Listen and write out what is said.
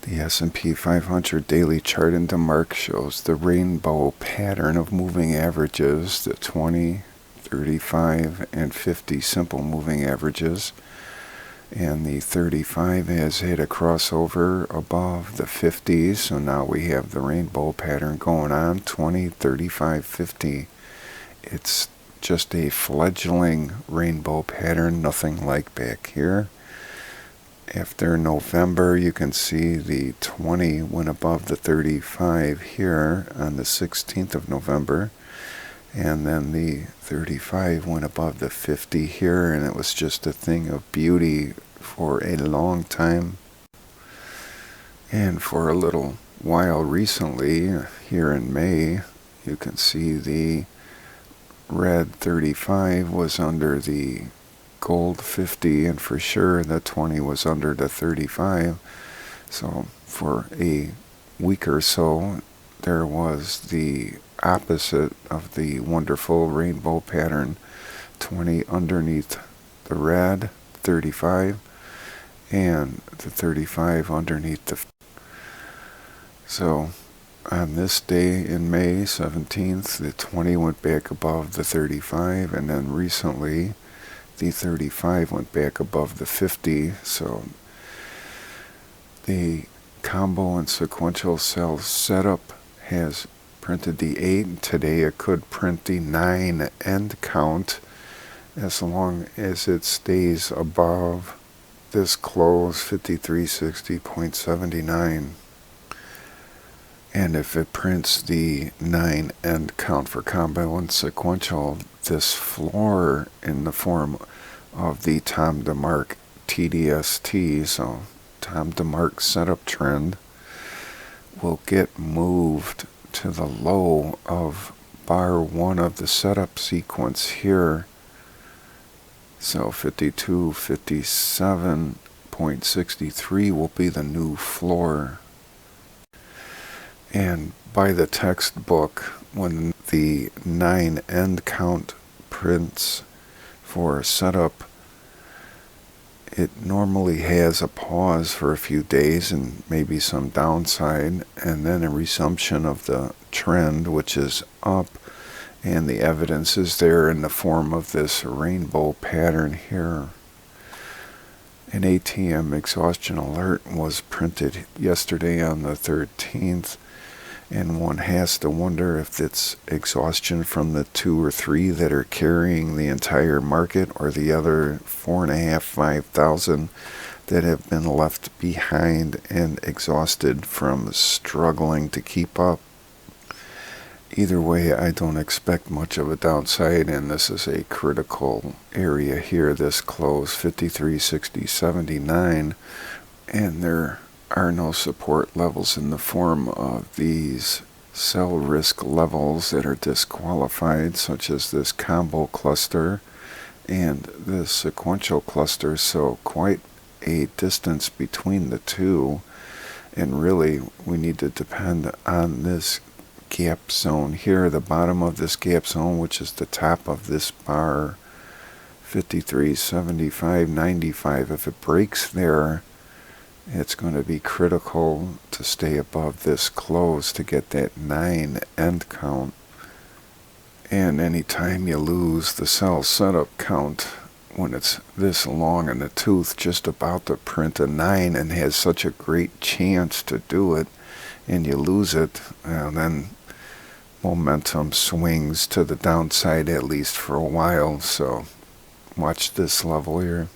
The S&P 500 daily chart in DeMark shows the rainbow pattern of moving averages, the 20, 35, and 50 simple moving averages. And the 35 has hit a crossover above the 50, so now we have the rainbow pattern going on, 20, 35, 50. It's just a fledgling rainbow pattern, nothing like back here. After November, you can see the 20 went above the 35 here on the 16th of November. And then the 35 went above the 50 here, and it was just a thing of beauty for a long time. And for a little while recently, here in May, you can see the red 35 was under the gold 50, and for sure the 20 was under the 35. So for a week or so, there was the opposite of the wonderful rainbow pattern, 20 underneath the red 35 and the 35 underneath the. So on this day in May 17th, the 20 went back above the 35, and then recently the 35 went back above the 50. So the combo and sequential cell setup has printed the 8. Today it could print the 9 end count as long as it stays above this close 5360.79. And if it prints the 9 end count for combo and sequential, this floor in the form of the Tom DeMark TDST, so Tom DeMark setup trend, will get moved to the low of bar 1 of the setup sequence here. So 5257.63 will be the new floor. And by the textbook, when the 9 end count prints for setup, it normally has a pause for a few days and maybe some downside, and then a resumption of the trend, which is up, and the evidence is there in the form of this rainbow pattern here. An ATM exhaustion alert was printed yesterday on the 13th, and one has to wonder if it's exhaustion from the 2 or 3 that are carrying the entire market, or the other 4,500, 5,000 that have been left behind and exhausted from struggling to keep up. Either way, I don't expect much of a downside, and this is a critical area here, this close 5360.79, and there are no support levels in the form of these sell risk levels that are disqualified, such as this combo cluster and this sequential cluster, so quite a distance between the two, and really we need to depend on this gap zone here, the bottom of this gap zone, which is the top of this bar 5375.95. If it breaks there, it's going to be critical to stay above this close to get that 9 end count. And anytime you lose the cell setup count, when it's this long in the tooth, just about to print a 9 and has such a great chance to do it, and you lose it, then momentum swings to the downside, at least for a while. So watch this level here.